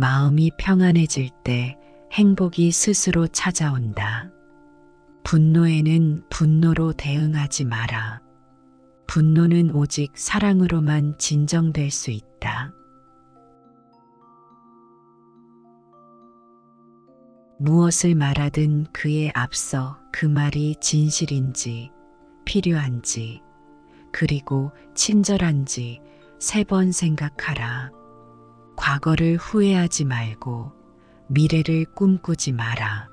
마음이 평안해질 때 행복이 스스로 찾아온다. 분노에는 분노로 대응하지 마라. 분노는 오직 사랑으로만 진정될 수 있다. 무엇을 말하든 그에 앞서 그 말이 진실인지, 필요한지, 그리고 친절한지 3번 생각하라. 과거를 후회하지 말고 미래를 꿈꾸지 마라.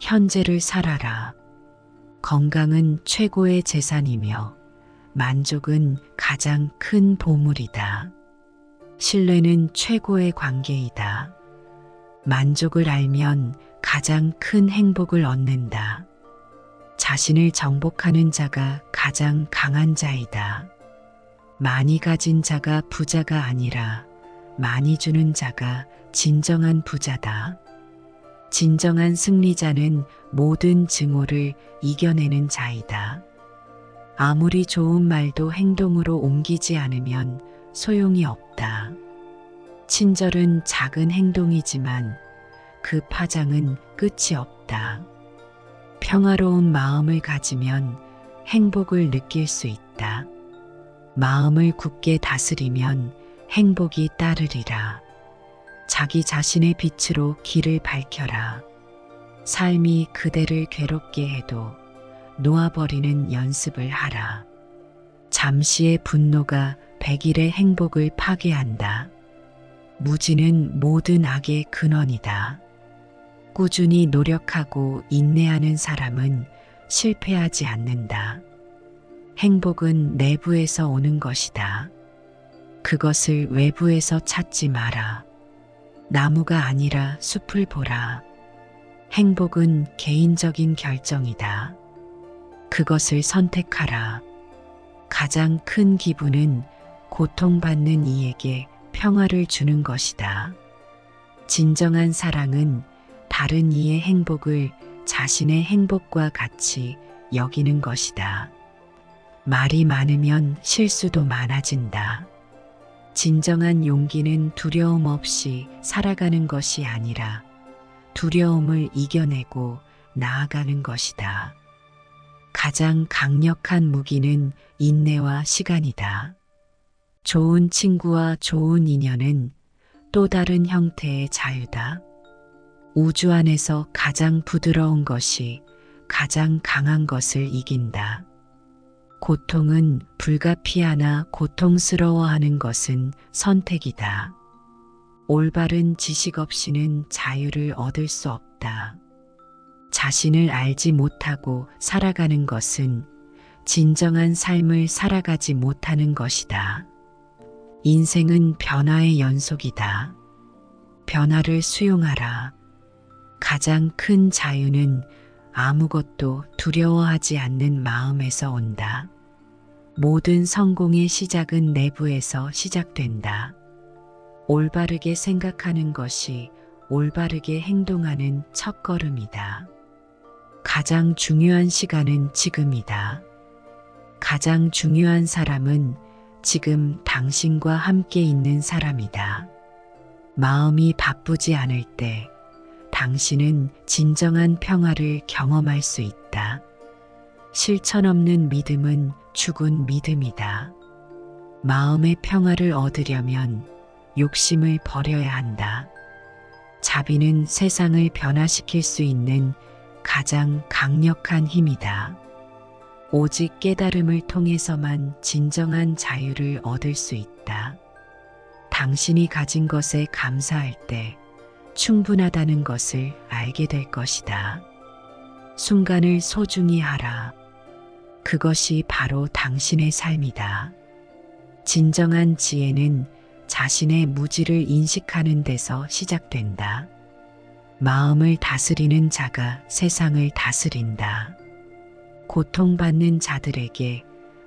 현재를 살아라. 건강은 최고의 재산이며 만족은 가장 큰 보물이다. 신뢰는 최고의 관계이다. 만족을 알면 가장 큰 행복을 얻는다. 자신을 정복하는 자가 가장 강한 자이다. 많이 가진 자가 부자가 아니라 많이 주는 자가 진정한 부자다. 진정한 승리자는 모든 증오를 이겨내는 자이다. 아무리 좋은 말도 행동으로 옮기지 않으면 소용이 없다. 친절은 작은 행동이지만 그 파장은 끝이 없다. 평화로운 마음을 가지면 행복을 느낄 수 있다. 마음을 굳게 다스리면 행복이 따르리라. 자기 자신의 빛으로 길을 밝혀라. 삶이 그대를 괴롭게 해도 놓아버리는 연습을 하라. 잠시의 분노가 100일의 행복을 파괴한다. 무지는 모든 악의 근원이다. 꾸준히 노력하고 인내하는 사람은 실패하지 않는다. 행복은 내부에서 오는 것이다. 그것을 외부에서 찾지 마라. 나무가 아니라 숲을 보라. 행복은 개인적인 결정이다. 그것을 선택하라. 가장 큰 기분은 고통받는 이에게 평화를 주는 것이다. 진정한 사랑은 다른 이의 행복을 자신의 행복과 같이 여기는 것이다. 말이 많으면 실수도 많아진다. 진정한 용기는 두려움 없이 살아가는 것이 아니라 두려움을 이겨내고 나아가는 것이다. 가장 강력한 무기는 인내와 시간이다. 좋은 친구와 좋은 인연은 또 다른 형태의 자유다. 우주 안에서 가장 부드러운 것이 가장 강한 것을 이긴다. 고통은 불가피하나 고통스러워하는 것은 선택이다. 올바른 지식 없이는 자유를 얻을 수 없다. 자신을 알지 못하고 살아가는 것은 진정한 삶을 살아가지 못하는 것이다. 인생은 변화의 연속이다. 변화를 수용하라. 가장 큰 자유는 아무것도 두려워하지 않는 마음에서 온다. 모든 성공의 시작은 내부에서 시작된다. 올바르게 생각하는 것이 올바르게 행동하는 첫걸음이다. 가장 중요한 시간은 지금이다. 가장 중요한 사람은 지금 당신과 함께 있는 사람이다. 마음이 바쁘지 않을 때 당신은 진정한 평화를 경험할 수 있다. 실천 없는 믿음은 죽은 믿음이다. 마음의 평화를 얻으려면 욕심을 버려야 한다. 자비는 세상을 변화시킬 수 있는 가장 강력한 힘이다. 오직 깨달음을 통해서만 진정한 자유를 얻을 수 있다. 당신이 가진 것에 감사할 때 충분하다는 것을 알게 될 것이다. 순간을 소중히 하라. 그것이 바로 당신의 삶이다. 진정한 지혜는 자신의 무지를 인식하는 데서 시작된다. 마음을 다스리는 자가 세상을 다스린다. 고통받는 자들에게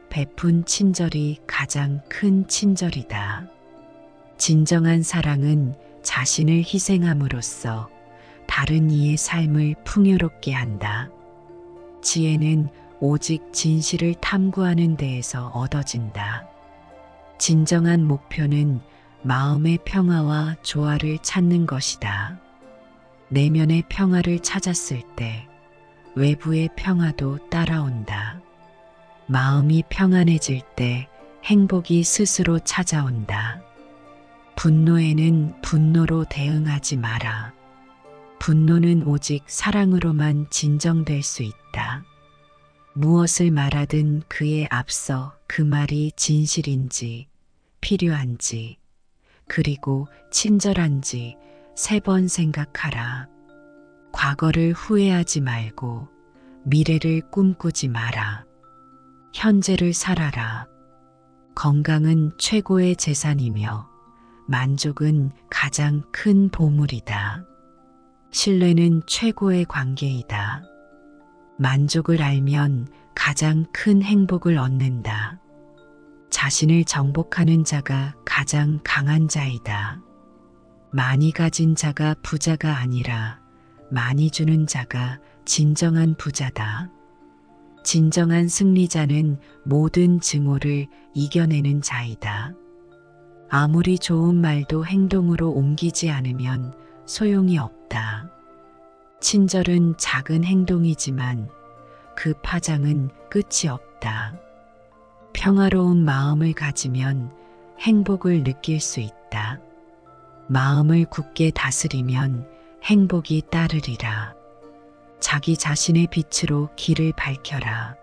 베푼 친절이 가장 큰 친절이다. 진정한 사랑은 자신을 희생함으로써 다른 이의 삶을 풍요롭게 한다. 지혜는 오직 진실을 탐구하는 데에서 얻어진다. 진정한 목표는 마음의 평화와 조화를 찾는 것이다. 내면의 평화를 찾았을 때 외부의 평화도 따라온다. 마음이 평안해질 때 행복이 스스로 찾아온다. 분노에는 분노로 대응하지 마라. 분노는 오직 사랑으로만 진정될 수 있다. 무엇을 말하든 그에 앞서 그 말이 진실인지, 필요한지, 그리고 친절한지 3번 생각하라. 과거를 후회하지 말고 미래를 꿈꾸지 마라. 현재를 살아라. 건강은 최고의 재산이며 만족은 가장 큰 보물이다. 신뢰는 최고의 관계이다. 만족을 알면 가장 큰 행복을 얻는다. 자신을 정복하는 자가 가장 강한 자이다. 많이 가진 자가 부자가 아니라 많이 주는 자가 진정한 부자다. 진정한 승리자는 모든 증오를 이겨내는 자이다. 아무리 좋은 말도 행동으로 옮기지 않으면 소용이 없다. 친절은 작은 행동이지만 그 파장은 끝이 없다. 평화로운 마음을 가지면 행복을 느낄 수 있다. 마음을 굳게 다스리면 행복이 따르리라. 자기 자신의 빛으로 길을 밝혀라.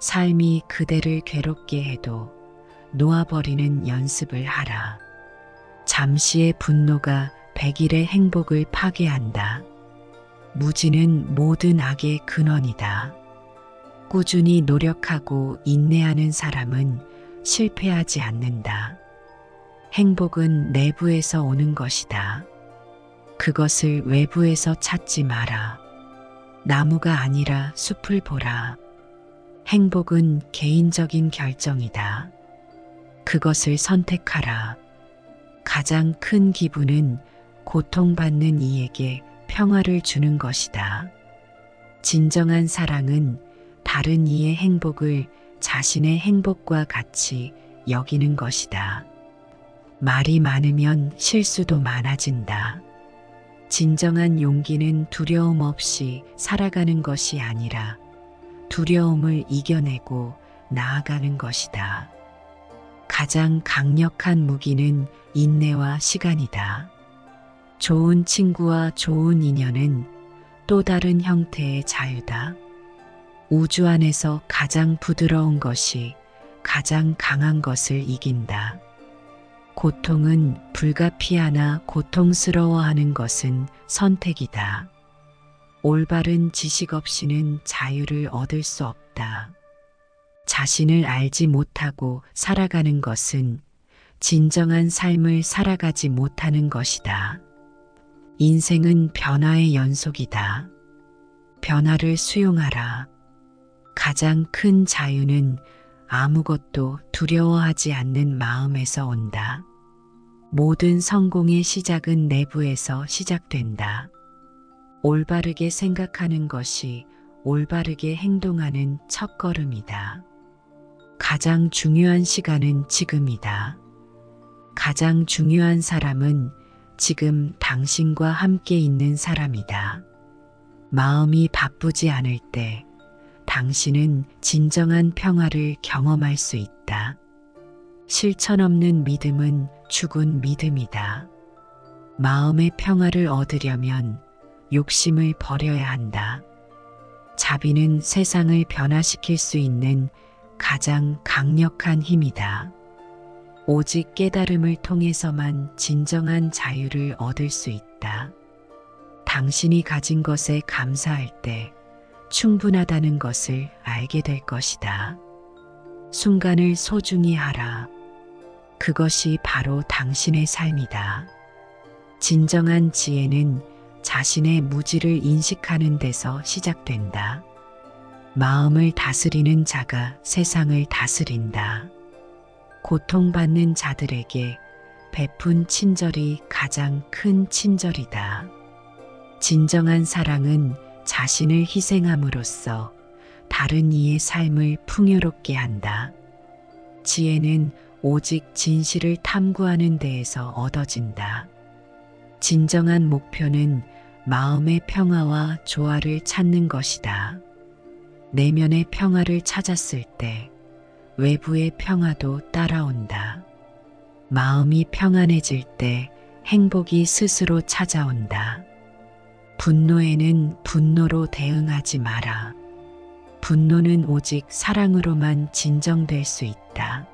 삶이 그대를 괴롭게 해도 놓아버리는 연습을 하라. 잠시의 분노가 100일의 행복을 파괴한다. 무지는 모든 악의 근원이다. 꾸준히 노력하고 인내하는 사람은 실패하지 않는다. 행복은 내부에서 오는 것이다. 그것을 외부에서 찾지 마라. 나무가 아니라 숲을 보라. 행복은 개인적인 결정이다. 그것을 선택하라. 가장 큰 기분은 고통받는 이에게 평화를 주는 것이다. 진정한 사랑은 다른 이의 행복을 자신의 행복과 같이 여기는 것이다. 말이 많으면 실수도 많아진다. 진정한 용기는 두려움 없이 살아가는 것이 아니라 두려움을 이겨내고 나아가는 것이다. 가장 강력한 무기는 인내와 시간이다. 좋은 친구와 좋은 인연은 또 다른 형태의 자유다. 우주 안에서 가장 부드러운 것이 가장 강한 것을 이긴다. 고통은 불가피하나 고통스러워하는 것은 선택이다. 올바른 지식 없이는 자유를 얻을 수 없다. 자신을 알지 못하고 살아가는 것은 진정한 삶을 살아가지 못하는 것이다. 인생은 변화의 연속이다. 변화를 수용하라. 가장 큰 자유는 아무것도 두려워하지 않는 마음에서 온다. 모든 성공의 시작은 내부에서 시작된다. 올바르게 생각하는 것이 올바르게 행동하는 첫걸음이다. 가장 중요한 시간은 지금이다. 가장 중요한 사람은 지금 당신과 함께 있는 사람이다. 마음이 바쁘지 않을 때 당신은 진정한 평화를 경험할 수 있다. 실천 없는 믿음은 죽은 믿음이다. 마음의 평화를 얻으려면 욕심을 버려야 한다. 자비는 세상을 변화시킬 수 있는 가장 강력한 힘이다. 오직 깨달음을 통해서만 진정한 자유를 얻을 수 있다. 당신이 가진 것에 감사할 때 충분하다는 것을 알게 될 것이다. 순간을 소중히 하라. 그것이 바로 당신의 삶이다. 진정한 지혜는 자신의 무지를 인식하는 데서 시작된다. 마음을 다스리는 자가 세상을 다스린다. 고통받는 자들에게 베푼 친절이 가장 큰 친절이다. 진정한 사랑은 자신을 희생함으로써 다른 이의 삶을 풍요롭게 한다. 지혜는 오직 진실을 탐구하는 데에서 얻어진다. 진정한 목표는 마음의 평화와 조화를 찾는 것이다. 내면의 평화를 찾았을 때 외부의 평화도 따라온다. 마음이 평안해질 때 행복이 스스로 찾아온다. 분노에는 분노로 대응하지 마라. 분노는 오직 사랑으로만 진정될 수 있다.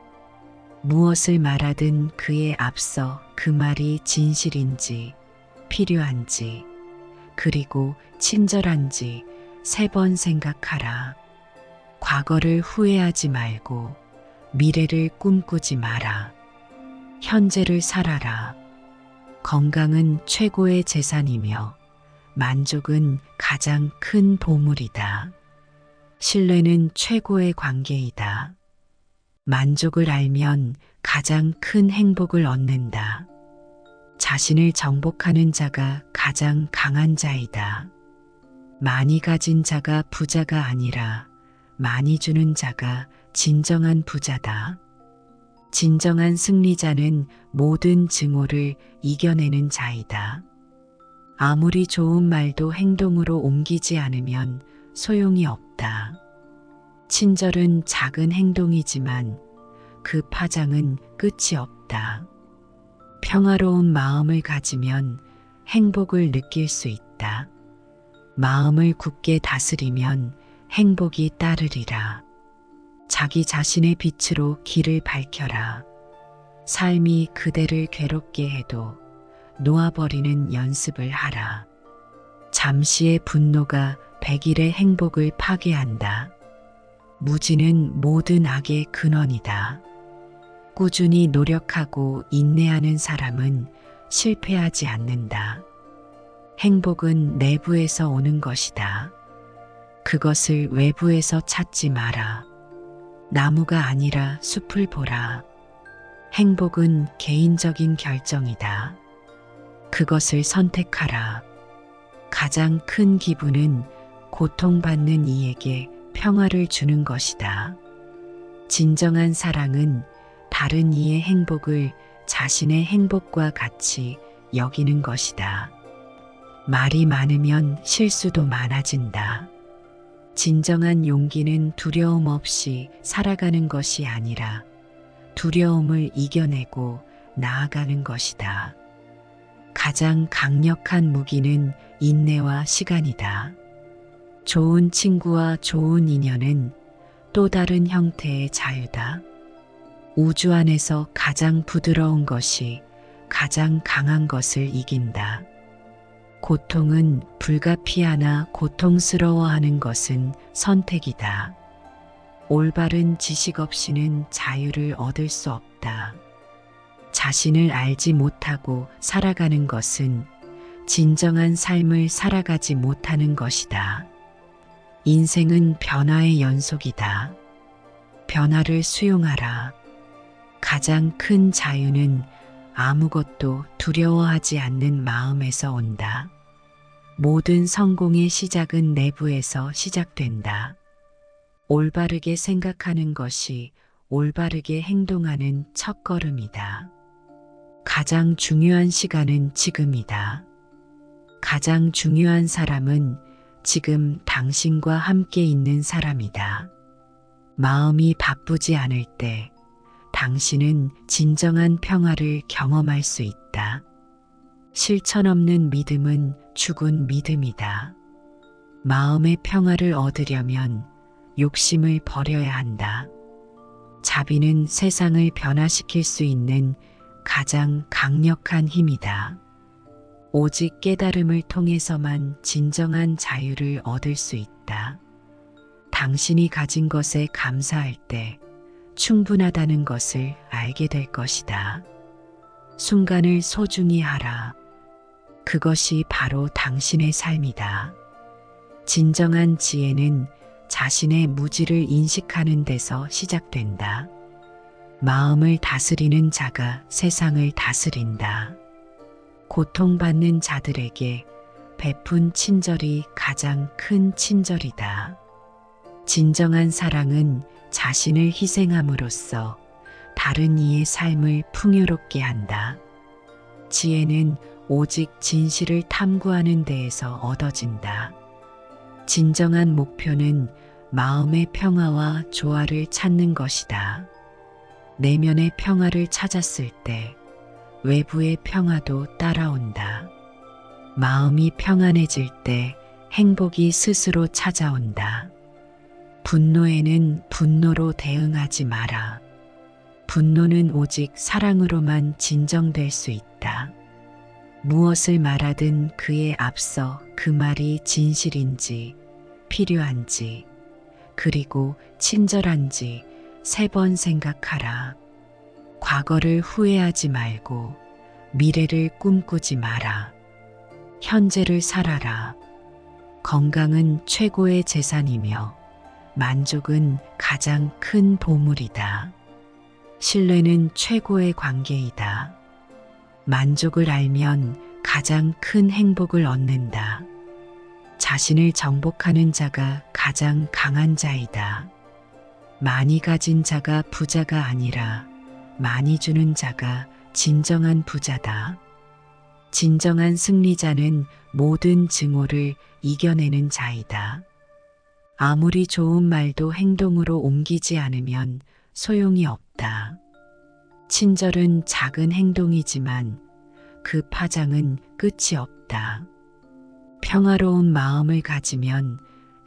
무엇을 말하든 그에 앞서 그 말이 진실인지, 필요한지, 그리고 친절한지 3번 생각하라. 과거를 후회하지 말고 미래를 꿈꾸지 마라. 현재를 살아라. 건강은 최고의 재산이며 만족은 가장 큰 보물이다. 신뢰는 최고의 관계이다. 만족을 알면 가장 큰 행복을 얻는다. 자신을 정복하는 자가 가장 강한 자이다. 많이 가진 자가 부자가 아니라 많이 주는 자가 진정한 부자다. 진정한 승리자는 모든 증오를 이겨내는 자이다. 아무리 좋은 말도 행동으로 옮기지 않으면 소용이 없다. 친절은 작은 행동이지만 그 파장은 끝이 없다. 평화로운 마음을 가지면 행복을 느낄 수 있다. 마음을 굳게 다스리면 행복이 따르리라. 자기 자신의 빛으로 길을 밝혀라. 삶이 그대를 괴롭게 해도 놓아버리는 연습을 하라. 잠시의 분노가 100일의 행복을 파괴한다. 무지는 모든 악의 근원이다. 꾸준히 노력하고 인내하는 사람은 실패하지 않는다. 행복은 내부에서 오는 것이다. 그것을 외부에서 찾지 마라. 나무가 아니라 숲을 보라. 행복은 개인적인 결정이다. 그것을 선택하라. 가장 큰 기분은 고통받는 이에게 평화를 주는 것이다. 진정한 사랑은 다른 이의 행복을 자신의 행복과 같이 여기는 것이다. 말이 많으면 실수도 많아진다. 진정한 용기는 두려움 없이 살아가는 것이 아니라 두려움을 이겨내고 나아가는 것이다. 가장 강력한 무기는 인내와 시간이다. 좋은 친구와 좋은 인연은 또 다른 형태의 자유다. 우주 안에서 가장 부드러운 것이 가장 강한 것을 이긴다. 고통은 불가피하나 고통스러워하는 것은 선택이다. 올바른 지식 없이는 자유를 얻을 수 없다. 자신을 알지 못하고 살아가는 것은 진정한 삶을 살아가지 못하는 것이다. 인생은 변화의 연속이다. 변화를 수용하라. 가장 큰 자유는 아무것도 두려워하지 않는 마음에서 온다. 모든 성공의 시작은 내부에서 시작된다. 올바르게 생각하는 것이 올바르게 행동하는 첫걸음이다. 가장 중요한 시간은 지금이다. 가장 중요한 사람은 지금 당신과 함께 있는 사람이다. 마음이 바쁘지 않을 때 당신은 진정한 평화를 경험할 수 있다. 실천 없는 믿음은 죽은 믿음이다. 마음의 평화를 얻으려면 욕심을 버려야 한다. 자비는 세상을 변화시킬 수 있는 가장 강력한 힘이다. 오직 깨달음을 통해서만 진정한 자유를 얻을 수 있다. 당신이 가진 것에 감사할 때 충분하다는 것을 알게 될 것이다. 순간을 소중히 하라. 그것이 바로 당신의 삶이다. 진정한 지혜는 자신의 무지를 인식하는 데서 시작된다. 마음을 다스리는 자가 세상을 다스린다. 고통받는 자들에게 베푼 친절이 가장 큰 친절이다. 진정한 사랑은 자신을 희생함으로써 다른 이의 삶을 풍요롭게 한다. 지혜는 오직 진실을 탐구하는 데에서 얻어진다. 진정한 목표는 마음의 평화와 조화를 찾는 것이다. 내면의 평화를 찾았을 때 외부의 평화도 따라온다. 마음이 평안해질 때 행복이 스스로 찾아온다. 분노에는 분노로 대응하지 마라. 분노는 오직 사랑으로만 진정될 수 있다. 무엇을 말하든 그에 앞서 그 말이 진실인지, 필요한지, 그리고 친절한지 3번 생각하라. 과거를 후회하지 말고 미래를 꿈꾸지 마라. 현재를 살아라. 건강은 최고의 재산이며 만족은 가장 큰 보물이다. 신뢰는 최고의 관계이다. 만족을 알면 가장 큰 행복을 얻는다. 자신을 정복하는 자가 가장 강한 자이다. 많이 가진 자가 부자가 아니라 많이 주는 자가 진정한 부자다. 진정한 승리자는 모든 증오를 이겨내는 자이다. 아무리 좋은 말도 행동으로 옮기지 않으면 소용이 없다. 친절은 작은 행동이지만 그 파장은 끝이 없다. 평화로운 마음을 가지면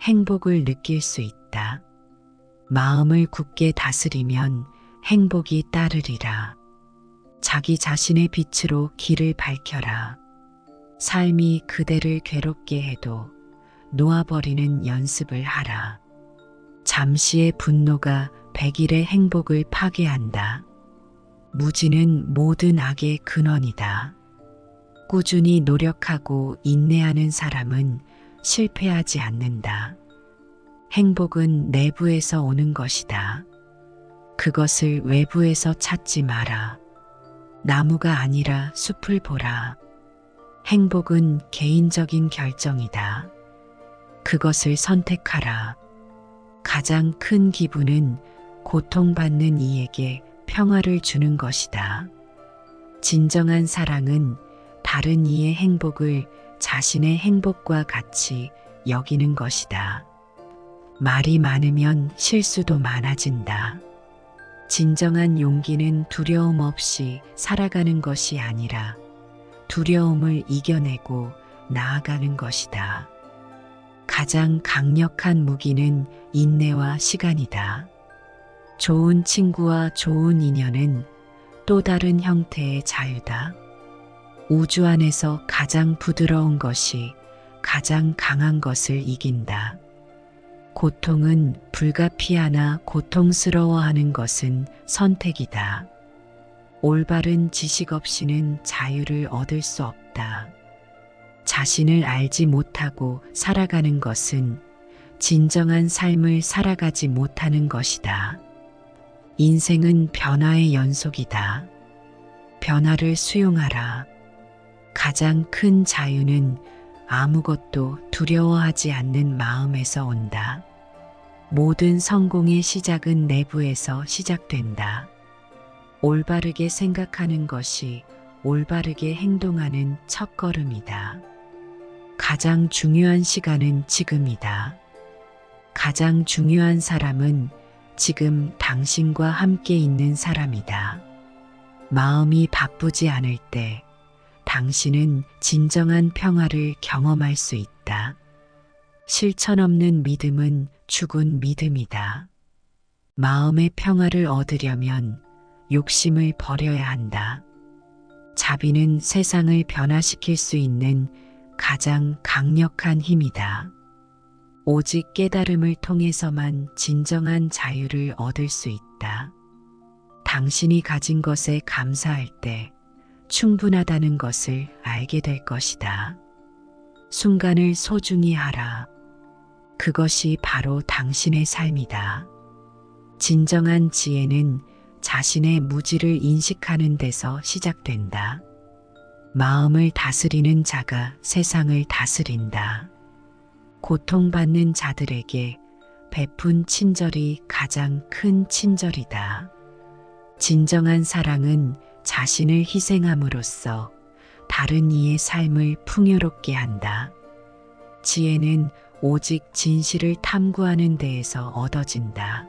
행복을 느낄 수 있다. 마음을 굳게 다스리면 행복이 따르리라. 자기 자신의 빛으로 길을 밝혀라. 삶이 그대를 괴롭게 해도 놓아버리는 연습을 하라. 잠시의 분노가 100일의 행복을 파괴한다. 무지는 모든 악의 근원이다. 꾸준히 노력하고 인내하는 사람은 실패하지 않는다. 행복은 내부에서 오는 것이다. 그것을 외부에서 찾지 마라. 나무가 아니라 숲을 보라. 행복은 개인적인 결정이다. 그것을 선택하라. 가장 큰 기분은 고통받는 이에게 평화를 주는 것이다. 진정한 사랑은 다른 이의 행복을 자신의 행복과 같이 여기는 것이다. 말이 많으면 실수도 많아진다. 진정한 용기는 두려움 없이 살아가는 것이 아니라 두려움을 이겨내고 나아가는 것이다. 가장 강력한 무기는 인내와 시간이다. 좋은 친구와 좋은 인연은 또 다른 형태의 자유다. 우주 안에서 가장 부드러운 것이 가장 강한 것을 이긴다. 고통은 불가피하나 고통스러워하는 것은 선택이다. 올바른 지식 없이는 자유를 얻을 수 없다. 자신을 알지 못하고 살아가는 것은 진정한 삶을 살아가지 못하는 것이다. 인생은 변화의 연속이다. 변화를 수용하라. 가장 큰 자유는 아무것도 두려워하지 않는 마음에서 온다. 모든 성공의 시작은 내부에서 시작된다. 올바르게 생각하는 것이 올바르게 행동하는 첫걸음이다. 가장 중요한 시간은 지금이다. 가장 중요한 사람은 지금 당신과 함께 있는 사람이다. 마음이 바쁘지 않을 때 당신은 진정한 평화를 경험할 수 있다. 실천 없는 믿음은 죽은 믿음이다. 마음의 평화를 얻으려면 욕심을 버려야 한다. 자비는 세상을 변화시킬 수 있는 가장 강력한 힘이다. 오직 깨달음을 통해서만 진정한 자유를 얻을 수 있다. 당신이 가진 것에 감사할 때 충분하다는 것을 알게 될 것이다. 순간을 소중히 하라. 그것이 바로 당신의 삶이다. 진정한 지혜는 자신의 무지를 인식하는 데서 시작된다. 마음을 다스리는 자가 세상을 다스린다. 고통받는 자들에게 베푼 친절이 가장 큰 친절이다. 진정한 사랑은 자신을 희생함으로써 다른 이의 삶을 풍요롭게 한다. 지혜는 오직 진실을 탐구하는 데에서 얻어진다.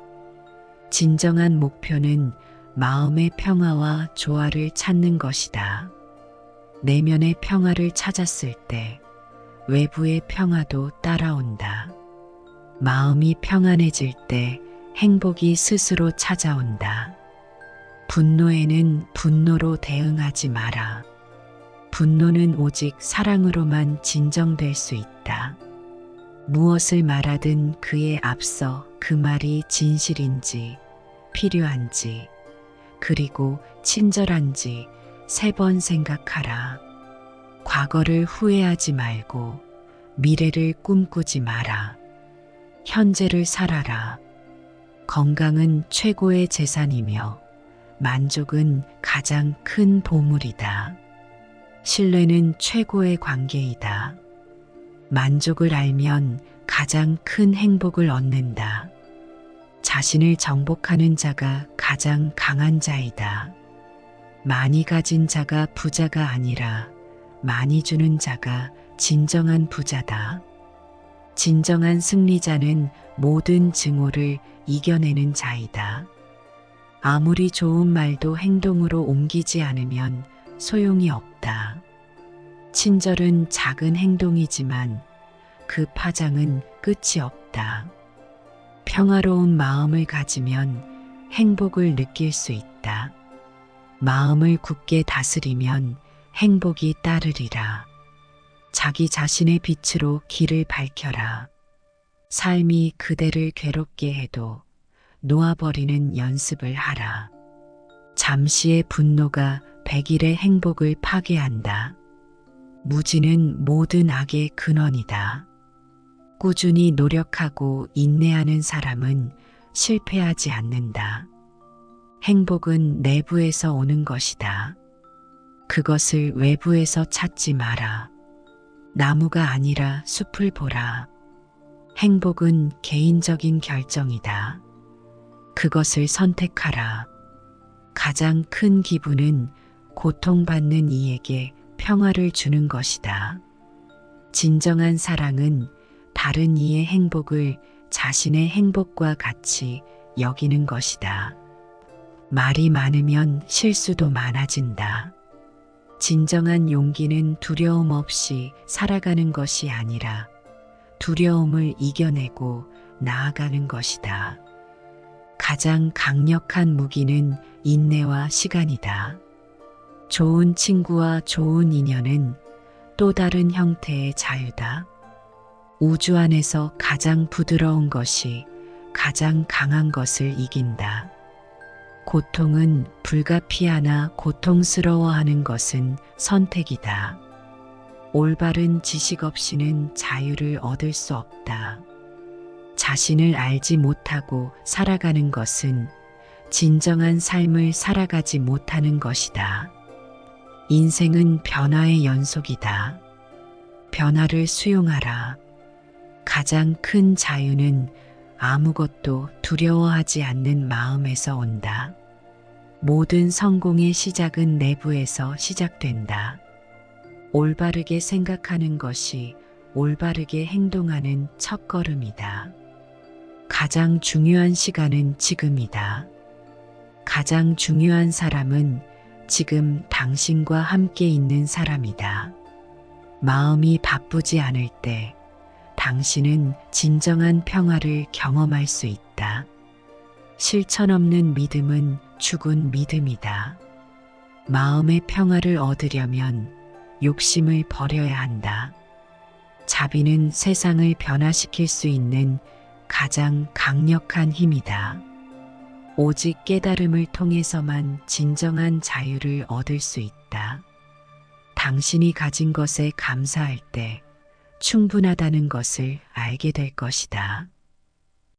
진정한 목표는 마음의 평화와 조화를 찾는 것이다. 내면의 평화를 찾았을 때 외부의 평화도 따라온다. 마음이 평안해질 때 행복이 스스로 찾아온다. 분노에는 분노로 대응하지 마라. 분노는 오직 사랑으로만 진정될 수 있다. 무엇을 말하든 그에 앞서 그 말이 진실인지, 필요한지, 그리고 친절한지 3번 생각하라. 과거를 후회하지 말고 미래를 꿈꾸지 마라. 현재를 살아라. 건강은 최고의 재산이며 만족은 가장 큰 보물이다. 신뢰는 최고의 관계이다. 만족을 알면 가장 큰 행복을 얻는다. 자신을 정복하는 자가 가장 강한 자이다. 많이 가진 자가 부자가 아니라 많이 주는 자가 진정한 부자다. 진정한 승리자는 모든 증오를 이겨내는 자이다. 아무리 좋은 말도 행동으로 옮기지 않으면 소용이 없다. 친절은 작은 행동이지만 그 파장은 끝이 없다. 평화로운 마음을 가지면 행복을 느낄 수 있다. 마음을 굳게 다스리면 행복이 따르리라. 자기 자신의 빛으로 길을 밝혀라. 삶이 그대를 괴롭게 해도 놓아버리는 연습을 하라. 잠시의 분노가 100일의 행복을 파괴한다. 무지는 모든 악의 근원이다. 꾸준히 노력하고 인내하는 사람은 실패하지 않는다. 행복은 내부에서 오는 것이다. 그것을 외부에서 찾지 마라. 나무가 아니라 숲을 보라. 행복은 개인적인 결정이다. 그것을 선택하라. 가장 큰 기분은 고통받는 이에게 평화를 주는 것이다. 진정한 사랑은 다른 이의 행복을 자신의 행복과 같이 여기는 것이다. 말이 많으면 실수도 많아진다. 진정한 용기는 두려움 없이 살아가는 것이 아니라 두려움을 이겨내고 나아가는 것이다. 가장 강력한 무기는 인내와 시간이다. 좋은 친구와 좋은 인연은 또 다른 형태의 자유다. 우주 안에서 가장 부드러운 것이 가장 강한 것을 이긴다. 고통은 불가피하나 고통스러워하는 것은 선택이다. 올바른 지식 없이는 자유를 얻을 수 없다. 자신을 알지 못하고 살아가는 것은 진정한 삶을 살아가지 못하는 것이다. 인생은 변화의 연속이다. 변화를 수용하라. 가장 큰 자유는 아무것도 두려워하지 않는 마음에서 온다. 모든 성공의 시작은 내부에서 시작된다. 올바르게 생각하는 것이 올바르게 행동하는 첫걸음이다. 가장 중요한 시간은 지금이다. 가장 중요한 사람은 지금 당신과 함께 있는 사람이다. 마음이 바쁘지 않을 때 당신은 진정한 평화를 경험할 수 있다. 실천 없는 믿음은 죽은 믿음이다. 마음의 평화를 얻으려면 욕심을 버려야 한다. 자비는 세상을 변화시킬 수 있는 가장 강력한 힘이다. 오직 깨달음을 통해서만 진정한 자유를 얻을 수 있다. 당신이 가진 것에 감사할 때 충분하다는 것을 알게 될 것이다.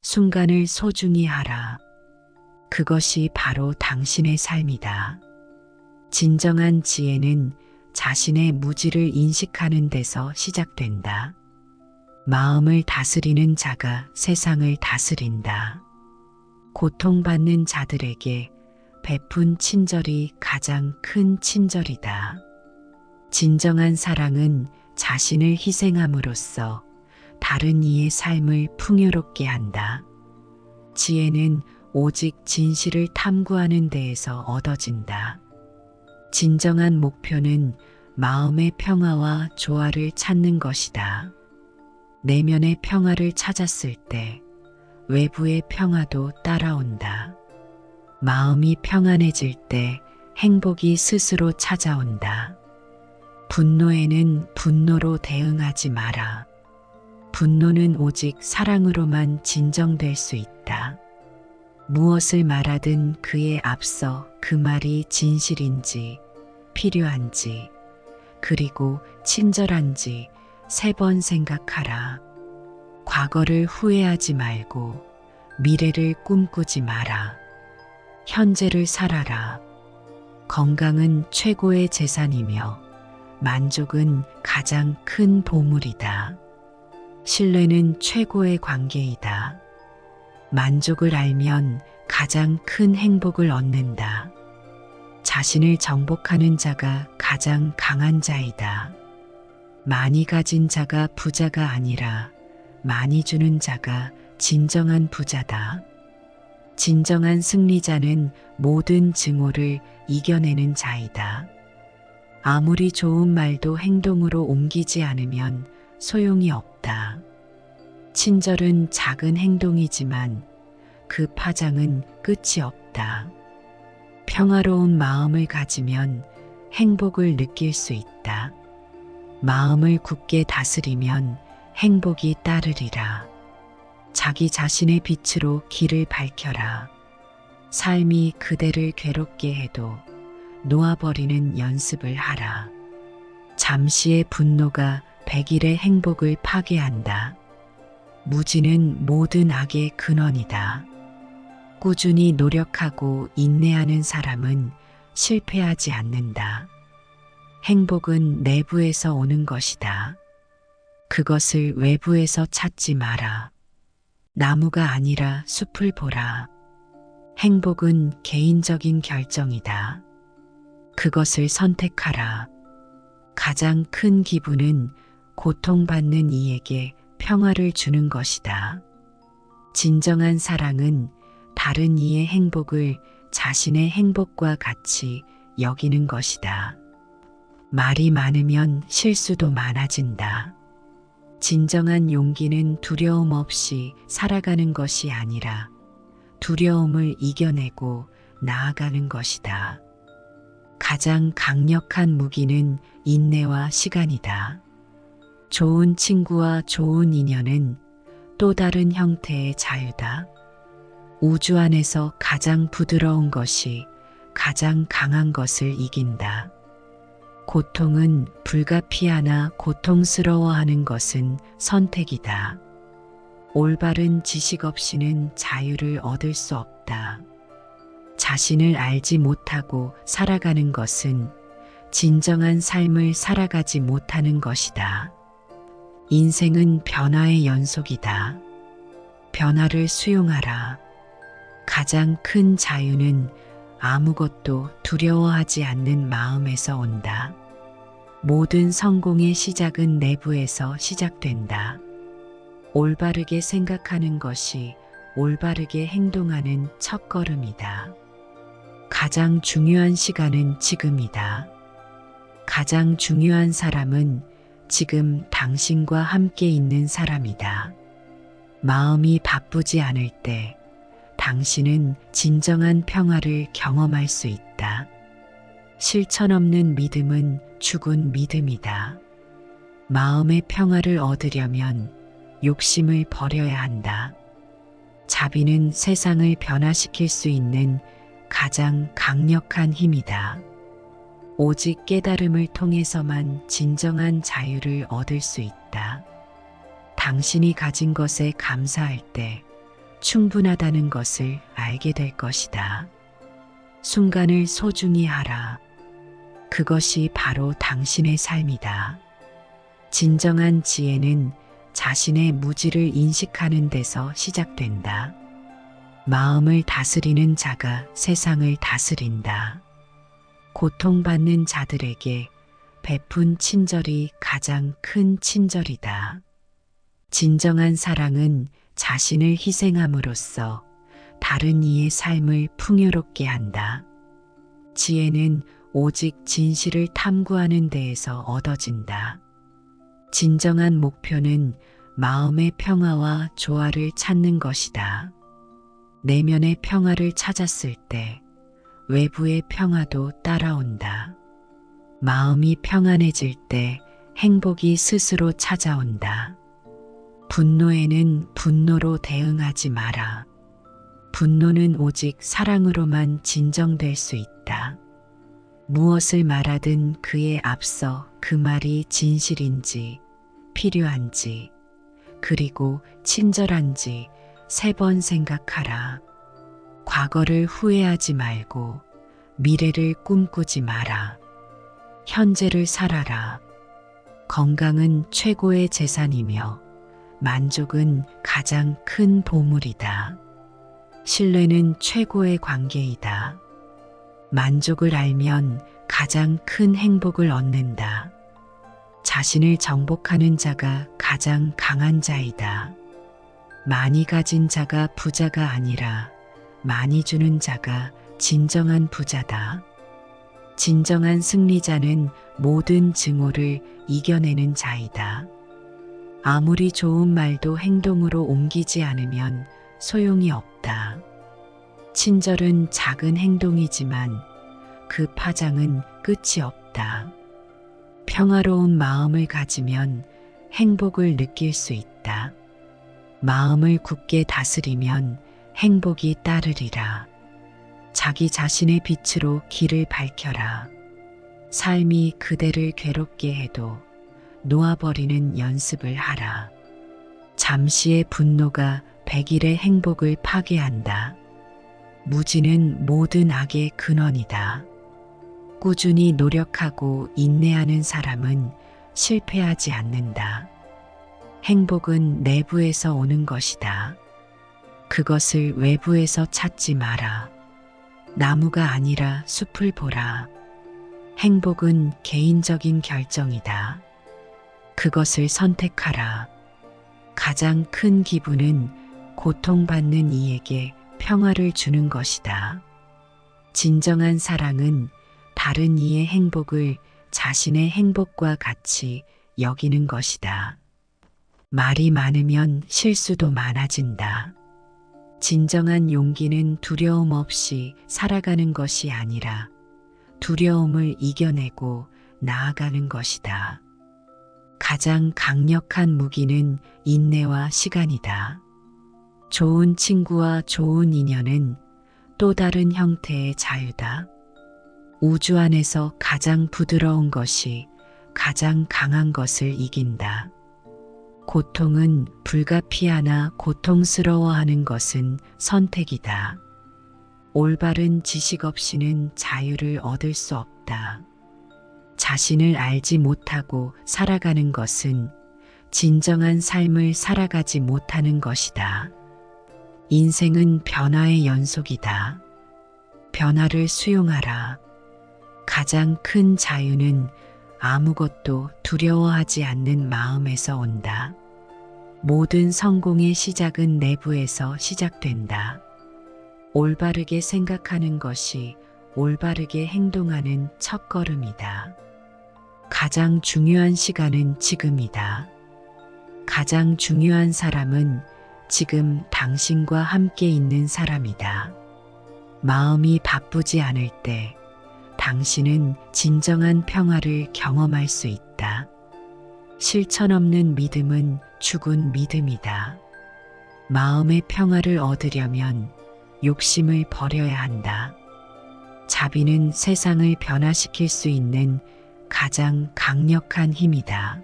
순간을 소중히 하라. 그것이 바로 당신의 삶이다. 진정한 지혜는 자신의 무지를 인식하는 데서 시작된다. 마음을 다스리는 자가 세상을 다스린다. 고통받는 자들에게 베푼 친절이 가장 큰 친절이다. 진정한 사랑은 자신을 희생함으로써 다른 이의 삶을 풍요롭게 한다. 지혜는 오직 진실을 탐구하는 데에서 얻어진다. 진정한 목표는 마음의 평화와 조화를 찾는 것이다. 내면의 평화를 찾았을 때 외부의 평화도 따라온다. 마음이 평안해질 때 행복이 스스로 찾아온다. 분노에는 분노로 대응하지 마라. 분노는 오직 사랑으로만 진정될 수 있다. 무엇을 말하든 그에 앞서 그 말이 진실인지, 필요한지, 그리고 친절한지 3번 생각하라. 과거를 후회하지 말고 미래를 꿈꾸지 마라. 현재를 살아라. 건강은 최고의 재산이며 만족은 가장 큰 보물이다. 신뢰는 최고의 관계이다. 만족을 알면 가장 큰 행복을 얻는다. 자신을 정복하는 자가 가장 강한 자이다. 많이 가진 자가 부자가 아니라 많이 주는 자가 진정한 부자다. 진정한 승리자는 모든 증오를 이겨내는 자이다. 아무리 좋은 말도 행동으로 옮기지 않으면 소용이 없다. 친절은 작은 행동이지만 그 파장은 끝이 없다. 평화로운 마음을 가지면 행복을 느낄 수 있다. 마음을 굳게 다스리면 행복이 따르리라. 자기 자신의 빛으로 길을 밝혀라. 삶이 그대를 괴롭게 해도 놓아버리는 연습을 하라. 잠시의 분노가 100일의 행복을 파괴한다. 무지는 모든 악의 근원이다. 꾸준히 노력하고 인내하는 사람은 실패하지 않는다. 행복은 내부에서 오는 것이다. 그것을 외부에서 찾지 마라. 나무가 아니라 숲을 보라. 행복은 개인적인 결정이다. 그것을 선택하라. 가장 큰 기분은 고통받는 이에게 평화를 주는 것이다. 진정한 사랑은 다른 이의 행복을 자신의 행복과 같이 여기는 것이다. 말이 많으면 실수도 많아진다. 진정한 용기는 두려움 없이 살아가는 것이 아니라 두려움을 이겨내고 나아가는 것이다. 가장 강력한 무기는 인내와 시간이다. 좋은 친구와 좋은 인연은 또 다른 형태의 자유다. 우주 안에서 가장 부드러운 것이 가장 강한 것을 이긴다. 고통은 불가피하나 고통스러워하는 것은 선택이다. 올바른 지식 없이는 자유를 얻을 수 없다. 자신을 알지 못하고 살아가는 것은 진정한 삶을 살아가지 못하는 것이다. 인생은 변화의 연속이다. 변화를 수용하라. 가장 큰 자유는 아무것도 두려워하지 않는 마음에서 온다. 모든 성공의 시작은 내부에서 시작된다. 올바르게 생각하는 것이 올바르게 행동하는 첫걸음이다. 가장 중요한 시간은 지금이다. 가장 중요한 사람은 지금 당신과 함께 있는 사람이다. 마음이 바쁘지 않을 때 당신은 진정한 평화를 경험할 수 있다. 실천 없는 믿음은 죽은 믿음이다. 마음의 평화를 얻으려면 욕심을 버려야 한다. 자비는 세상을 변화시킬 수 있는 가장 강력한 힘이다. 오직 깨달음을 통해서만 진정한 자유를 얻을 수 있다. 당신이 가진 것에 감사할 때 충분하다는 것을 알게 될 것이다. 순간을 소중히 하라. 그것이 바로 당신의 삶이다. 진정한 지혜는 자신의 무지를 인식하는 데서 시작된다. 마음을 다스리는 자가 세상을 다스린다. 고통받는 자들에게 베푼 친절이 가장 큰 친절이다. 진정한 사랑은 자신을 희생함으로써 다른 이의 삶을 풍요롭게 한다. 지혜는 오직 진실을 탐구하는 데에서 얻어진다. 진정한 목표는 마음의 평화와 조화를 찾는 것이다. 내면의 평화를 찾았을 때 외부의 평화도 따라온다. 마음이 평안해질 때 행복이 스스로 찾아온다. 분노에는 분노로 대응하지 마라. 분노는 오직 사랑으로만 진정될 수 있다. 무엇을 말하든 그에 앞서 그 말이 진실인지, 필요한지, 그리고 친절한지 3번 생각하라. 과거를 후회하지 말고 미래를 꿈꾸지 마라. 현재를 살아라. 건강은 최고의 재산이며 만족은 가장 큰 보물이다. 신뢰는 최고의 관계이다. 만족을 알면 가장 큰 행복을 얻는다. 자신을 정복하는 자가 가장 강한 자이다. 많이 가진 자가 부자가 아니라 많이 주는 자가 진정한 부자다. 진정한 승리자는 모든 증오를 이겨내는 자이다. 아무리 좋은 말도 행동으로 옮기지 않으면 소용이 없다. 친절은 작은 행동이지만 그 파장은 끝이 없다. 평화로운 마음을 가지면 행복을 느낄 수 있다. 마음을 굳게 다스리면 행복이 따르리라. 자기 자신의 빛으로 길을 밝혀라. 삶이 그대를 괴롭게 해도 놓아버리는 연습을 하라. 잠시의 분노가 100일의 행복을 파괴한다. 무지는 모든 악의 근원이다. 꾸준히 노력하고 인내하는 사람은 실패하지 않는다. 행복은 내부에서 오는 것이다. 그것을 외부에서 찾지 마라. 나무가 아니라 숲을 보라. 행복은 개인적인 결정이다. 그것을 선택하라. 가장 큰 기분은 고통받는 이에게 평화를 주는 것이다. 진정한 사랑은 다른 이의 행복을 자신의 행복과 같이 여기는 것이다. 말이 많으면 실수도 많아진다. 진정한 용기는 두려움 없이 살아가는 것이 아니라 두려움을 이겨내고 나아가는 것이다. 가장 강력한 무기는 인내와 시간이다. 좋은 친구와 좋은 인연은 또 다른 형태의 자유다. 우주 안에서 가장 부드러운 것이 가장 강한 것을 이긴다. 고통은 불가피하나 고통스러워하는 것은 선택이다. 올바른 지식 없이는 자유를 얻을 수 없다. 자신을 알지 못하고 살아가는 것은 진정한 삶을 살아가지 못하는 것이다. 인생은 변화의 연속이다. 변화를 수용하라. 가장 큰 자유는 아무것도 두려워하지 않는 마음에서 온다. 모든 성공의 시작은 내부에서 시작된다. 올바르게 생각하는 것이 올바르게 행동하는 첫걸음이다. 가장 중요한 시간은 지금이다. 가장 중요한 사람은 지금 당신과 함께 있는 사람이다. 마음이 바쁘지 않을 때 당신은 진정한 평화를 경험할 수 있다. 실천 없는 믿음은 죽은 믿음이다. 마음의 평화를 얻으려면 욕심을 버려야 한다. 자비는 세상을 변화시킬 수 있는 가장 강력한 힘이다.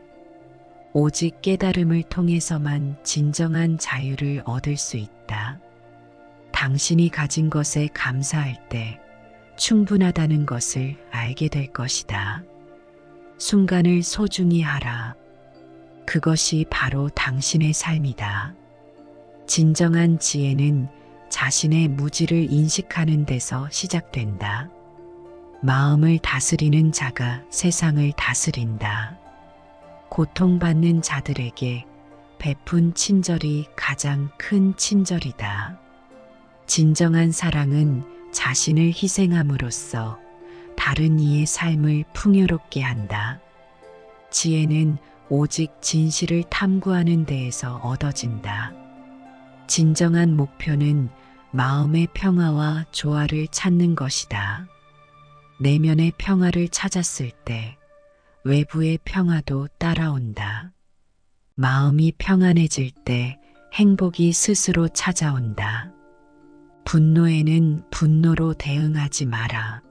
오직 깨달음을 통해서만 진정한 자유를 얻을 수 있다. 당신이 가진 것에 감사할 때 충분하다는 것을 알게 될 것이다. 순간을 소중히 하라. 그것이 바로 당신의 삶이다. 진정한 지혜는 자신의 무지를 인식하는 데서 시작된다. 마음을 다스리는 자가 세상을 다스린다. 고통받는 자들에게 베푼 친절이 가장 큰 친절이다. 진정한 사랑은 자신을 희생함으로써 다른 이의 삶을 풍요롭게 한다. 지혜는 오직 진실을 탐구하는 데에서 얻어진다. 진정한 목표는 마음의 평화와 조화를 찾는 것이다. 내면의 평화를 찾았을 때 외부의 평화도 따라온다. 마음이 평안해질 때 행복이 스스로 찾아온다. 분노에는 분노로 대응하지 마라.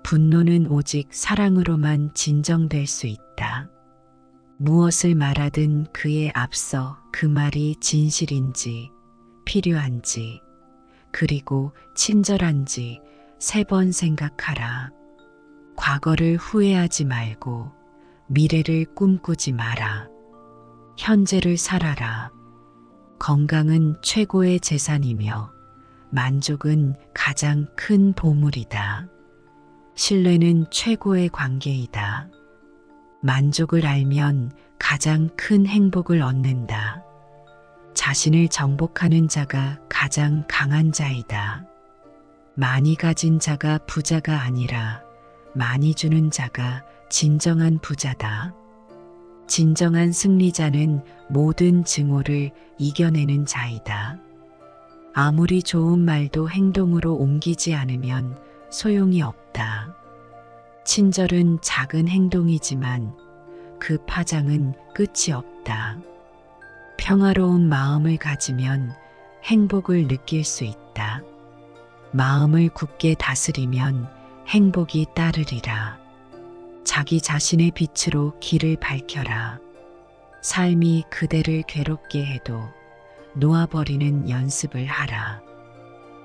분노는 오직 사랑으로만 진정될 수 있다. 무엇을 말하든 그에 앞서 그 말이 진실인지, 필요한지, 그리고 친절한지 3번 생각하라. 과거를 후회하지 말고 미래를 꿈꾸지 마라. 현재를 살아라. 건강은 최고의 재산이며 만족은 가장 큰 보물이다. 신뢰는 최고의 관계이다. 만족을 알면 가장 큰 행복을 얻는다. 자신을 정복하는 자가 가장 강한 자이다. 많이 가진 자가 부자가 아니라 많이 주는 자가 진정한 부자다. 진정한 승리자는 모든 증오를 이겨내는 자이다. 아무리 좋은 말도 행동으로 옮기지 않으면 소용이 없다. 친절은 작은 행동이지만 그 파장은 끝이 없다. 평화로운 마음을 가지면 행복을 느낄 수 있다. 마음을 굳게 다스리면 행복이 따르리라. 자기 자신의 빛으로 길을 밝혀라. 삶이 그대를 괴롭게 해도 놓아버리는 연습을 하라.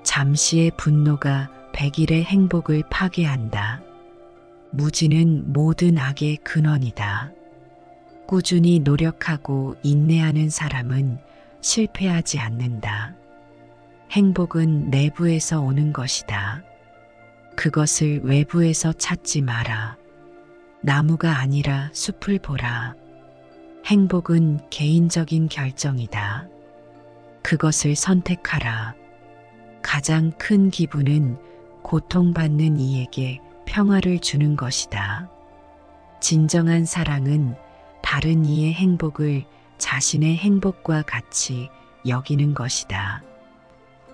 잠시의 분노가 100일의 행복을 파괴한다. 무지는 모든 악의 근원이다. 꾸준히 노력하고 인내하는 사람은 실패하지 않는다. 행복은 내부에서 오는 것이다. 그것을 외부에서 찾지 마라. 나무가 아니라 숲을 보라. 행복은 개인적인 결정이다. 그것을 선택하라. 가장 큰 기분은 고통받는 이에게 평화를 주는 것이다. 진정한 사랑은 다른 이의 행복을 자신의 행복과 같이 여기는 것이다.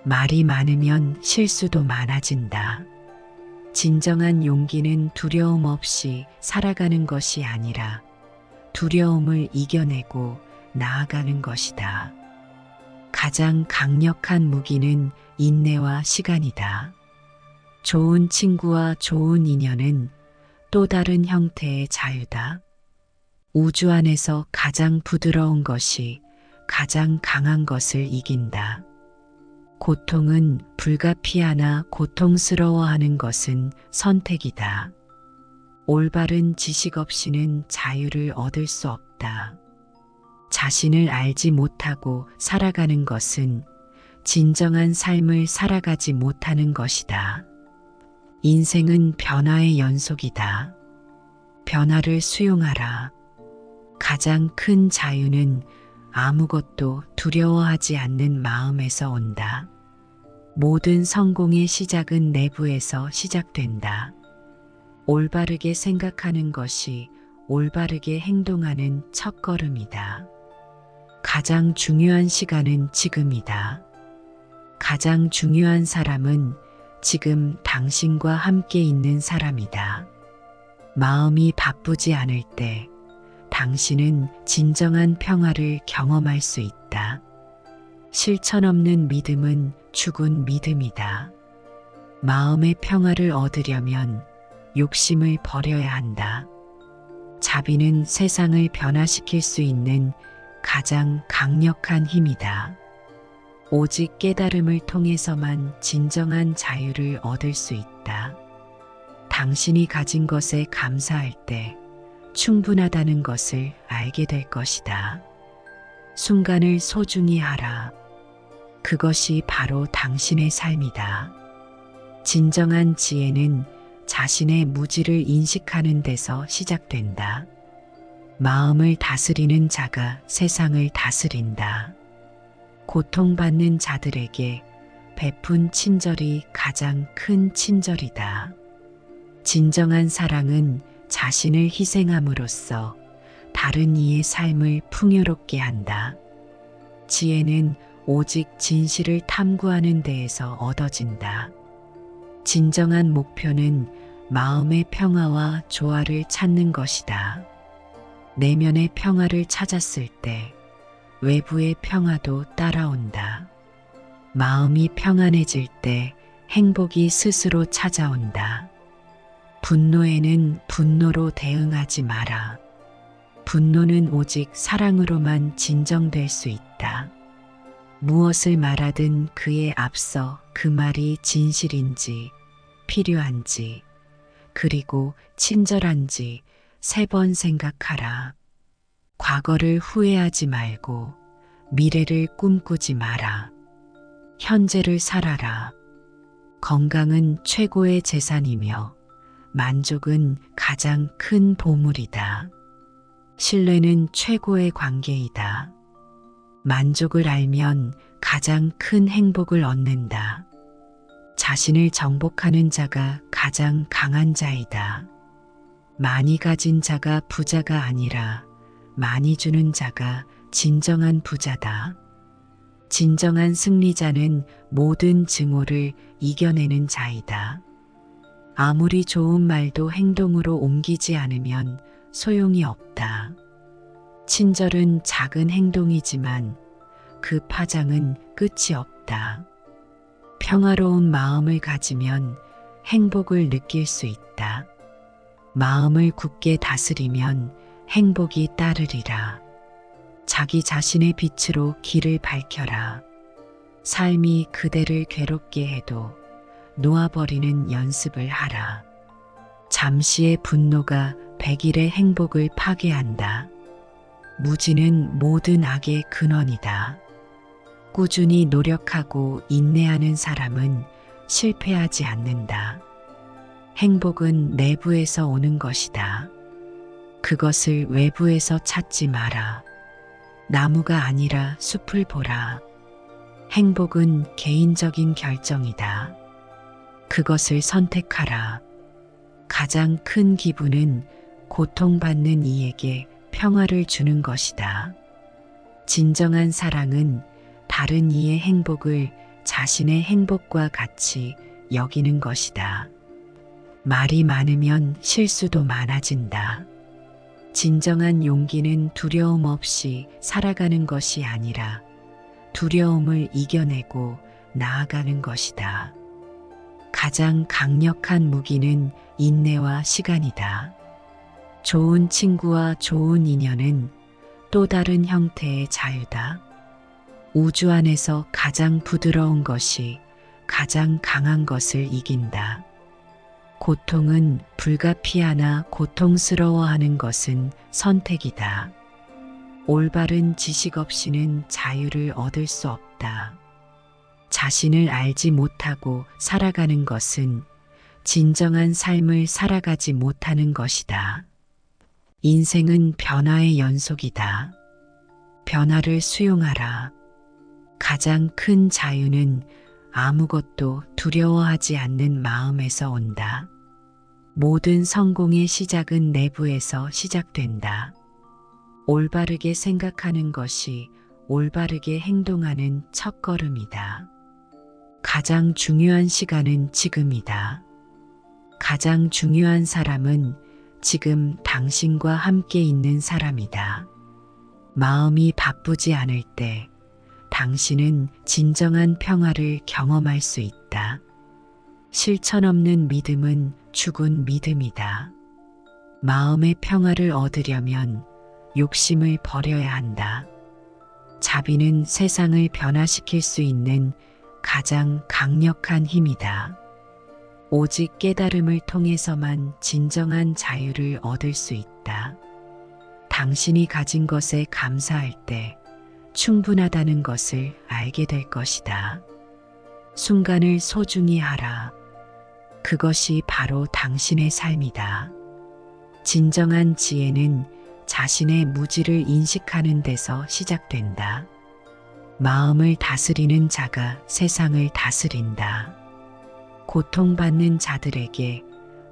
말이 많으면 실수도 많아진다. 진정한 용기는 두려움 없이 살아가는 것이 아니라 두려움을 이겨내고 나아가는 것이다. 가장 강력한 무기는 인내와 시간이다. 좋은 친구와 좋은 인연은 또 다른 형태의 자유다. 우주 안에서 가장 부드러운 것이 가장 강한 것을 이긴다. 고통은 불가피하나 고통스러워하는 것은 선택이다. 올바른 지식 없이는 자유를 얻을 수 없다. 자신을 알지 못하고 살아가는 것은 진정한 삶을 살아가지 못하는 것이다. 인생은 변화의 연속이다. 변화를 수용하라. 가장 큰 자유는 아무것도 두려워하지 않는 마음에서 온다. 모든 성공의 시작은 내부에서 시작된다. 올바르게 생각하는 것이 올바르게 행동하는 첫걸음이다. 가장 중요한 시간은 지금이다. 가장 중요한 사람은 지금 당신과 함께 있는 사람이다. 마음이 바쁘지 않을 때 당신은 진정한 평화를 경험할 수 있다. 실천 없는 믿음은 죽은 믿음이다. 마음의 평화를 얻으려면 욕심을 버려야 한다. 자비는 세상을 변화시킬 수 있는 가장 강력한 힘이다. 오직 깨달음을 통해서만 진정한 자유를 얻을 수 있다. 당신이 가진 것에 감사할 때 충분하다는 것을 알게 될 것이다. 순간을 소중히 하라. 그것이 바로 당신의 삶이다. 진정한 지혜는 자신의 무지를 인식하는 데서 시작된다. 마음을 다스리는 자가 세상을 다스린다. 고통받는 자들에게 베푼 친절이 가장 큰 친절이다. 진정한 사랑은 자신을 희생함으로써 다른 이의 삶을 풍요롭게 한다. 지혜는 오직 진실을 탐구하는 데에서 얻어진다. 진정한 목표는 마음의 평화와 조화를 찾는 것이다. 내면의 평화를 찾았을 때 외부의 평화도 따라온다. 마음이 평안해질 때 행복이 스스로 찾아온다. 분노에는 분노로 대응하지 마라. 분노는 오직 사랑으로만 진정될 수 있다. 무엇을 말하든 그에 앞서 그 말이 진실인지, 필요한지, 그리고 친절한지 3번 생각하라. 과거를 후회하지 말고 미래를 꿈꾸지 마라. 현재를 살아라. 건강은 최고의 재산이며 만족은 가장 큰 보물이다. 신뢰는 최고의 관계이다. 만족을 알면 가장 큰 행복을 얻는다. 자신을 정복하는 자가 가장 강한 자이다. 많이 가진 자가 부자가 아니라 많이 주는 자가 진정한 부자다. 진정한 승리자는 모든 증오를 이겨내는 자이다. 아무리 좋은 말도 행동으로 옮기지 않으면 소용이 없다. 친절은 작은 행동이지만 그 파장은 끝이 없다. 평화로운 마음을 가지면 행복을 느낄 수 있다. 마음을 굳게 다스리면 행복이 따르리라. 자기 자신의 빛으로 길을 밝혀라. 삶이 그대를 괴롭게 해도 놓아버리는 연습을 하라. 잠시의 분노가 100일의 행복을 파괴한다. 무지는 모든 악의 근원이다. 꾸준히 노력하고 인내하는 사람은 실패하지 않는다. 행복은 내부에서 오는 것이다. 그것을 외부에서 찾지 마라. 나무가 아니라 숲을 보라. 행복은 개인적인 결정이다. 그것을 선택하라. 가장 큰 기분은 고통받는 이에게 평화를 주는 것이다. 진정한 사랑은 다른 이의 행복을 자신의 행복과 같이 여기는 것이다. 말이 많으면 실수도 많아진다. 진정한 용기는 두려움 없이 살아가는 것이 아니라 두려움을 이겨내고 나아가는 것이다. 가장 강력한 무기는 인내와 시간이다. 좋은 친구와 좋은 인연은 또 다른 형태의 자유다. 우주 안에서 가장 부드러운 것이 가장 강한 것을 이긴다. 고통은 불가피하나 고통스러워하는 것은 선택이다. 올바른 지식 없이는 자유를 얻을 수 없다. 자신을 알지 못하고 살아가는 것은 진정한 삶을 살아가지 못하는 것이다. 인생은 변화의 연속이다. 변화를 수용하라. 가장 큰 자유는 아무것도 두려워하지 않는 마음에서 온다. 모든 성공의 시작은 내부에서 시작된다. 올바르게 생각하는 것이 올바르게 행동하는 첫걸음이다. 가장 중요한 시간은 지금이다. 가장 중요한 사람은 지금 당신과 함께 있는 사람이다. 마음이 바쁘지 않을 때 당신은 진정한 평화를 경험할 수 있다. 실천 없는 믿음은 죽은 믿음이다. 마음의 평화를 얻으려면 욕심을 버려야 한다. 자비는 세상을 변화시킬 수 있는 가장 강력한 힘이다. 오직 깨달음을 통해서만 진정한 자유를 얻을 수 있다. 당신이 가진 것에 감사할 때 충분하다는 것을 알게 될 것이다. 순간을 소중히 하라. 그것이 바로 당신의 삶이다. 진정한 지혜는 자신의 무지를 인식하는 데서 시작된다. 마음을 다스리는 자가 세상을 다스린다. 고통받는 자들에게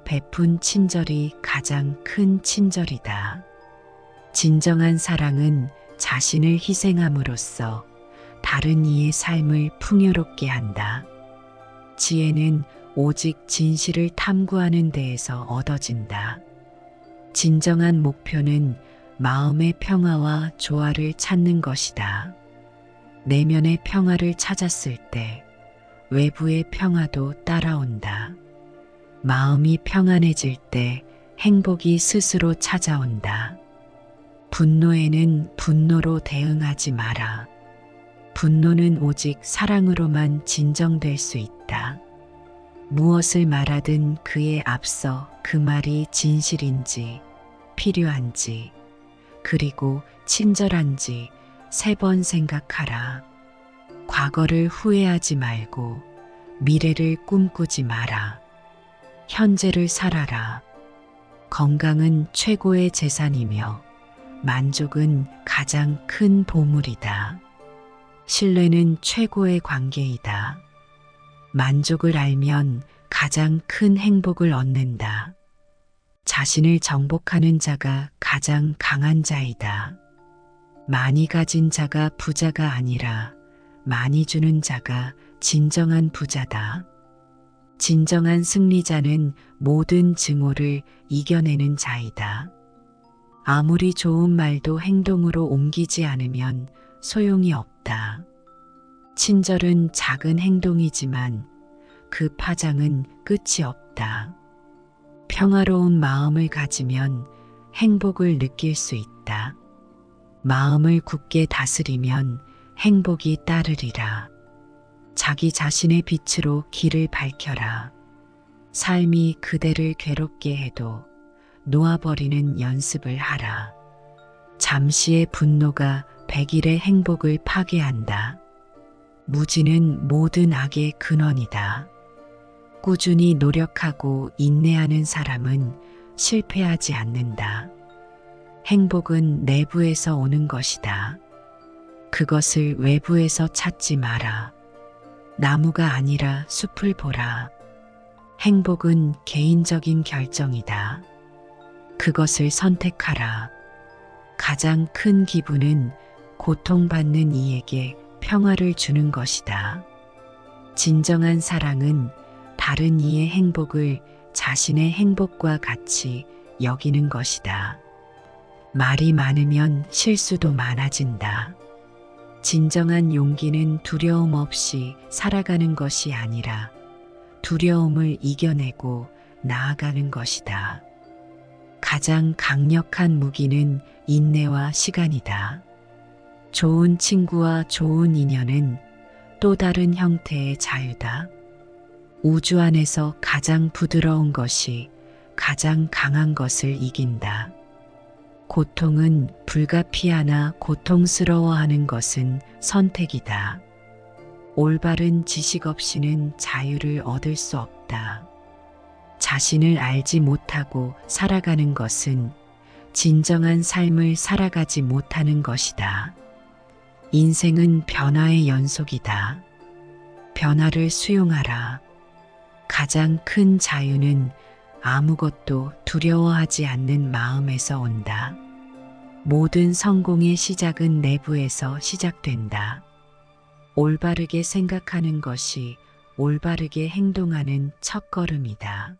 베푼 친절이 가장 큰 친절이다. 진정한 사랑은 자신을 희생함으로써 다른 이의 삶을 풍요롭게 한다. 지혜는 오직 진실을 탐구하는 데에서 얻어진다. 진정한 목표는 마음의 평화와 조화를 찾는 것이다. 내면의 평화를 찾았을 때 외부의 평화도 따라온다. 마음이 평안해질 때 행복이 스스로 찾아온다. 분노에는 분노로 대응하지 마라. 분노는 오직 사랑으로만 진정될 수 있다. 무엇을 말하든 그에 앞서 그 말이 진실인지, 필요한지, 그리고 친절한지 3번 생각하라. 과거를 후회하지 말고 미래를 꿈꾸지 마라. 현재를 살아라. 건강은 최고의 재산이며 만족은 가장 큰 보물이다. 신뢰는 최고의 관계이다. 만족을 알면 가장 큰 행복을 얻는다. 자신을 정복하는 자가 가장 강한 자이다. 많이 가진 자가 부자가 아니라 많이 주는 자가 진정한 부자다. 진정한 승리자는 모든 증오를 이겨내는 자이다. 아무리 좋은 말도 행동으로 옮기지 않으면 소용이 없다. 친절은 작은 행동이지만 그 파장은 끝이 없다. 평화로운 마음을 가지면 행복을 느낄 수 있다. 마음을 굳게 다스리면 행복이 따르리라. 자기 자신의 빛으로 길을 밝혀라. 삶이 그대를 괴롭게 해도 놓아버리는 연습을 하라. 잠시의 분노가 100일의 행복을 파괴한다. 무지는 모든 악의 근원이다. 꾸준히 노력하고 인내하는 사람은 실패하지 않는다. 행복은 내부에서 오는 것이다. 그것을 외부에서 찾지 마라. 나무가 아니라 숲을 보라. 행복은 개인적인 결정이다. 그것을 선택하라. 가장 큰 기분은 고통받는 이에게 평화를 주는 것이다. 진정한 사랑은 다른 이의 행복을 자신의 행복과 같이 여기는 것이다. 말이 많으면 실수도 많아진다. 진정한 용기는 두려움 없이 살아가는 것이 아니라 두려움을 이겨내고 나아가는 것이다. 가장 강력한 무기는 인내와 시간이다. 좋은 친구와 좋은 인연은 또 다른 형태의 자유다. 우주 안에서 가장 부드러운 것이 가장 강한 것을 이긴다. 고통은 불가피하나 고통스러워하는 것은 선택이다. 올바른 지식 없이는 자유를 얻을 수 없다. 자신을 알지 못하고 살아가는 것은 진정한 삶을 살아가지 못하는 것이다. 인생은 변화의 연속이다. 변화를 수용하라. 가장 큰 자유는 아무것도 두려워하지 않는 마음에서 온다. 모든 성공의 시작은 내부에서 시작된다. 올바르게 생각하는 것이 올바르게 행동하는 첫걸음이다.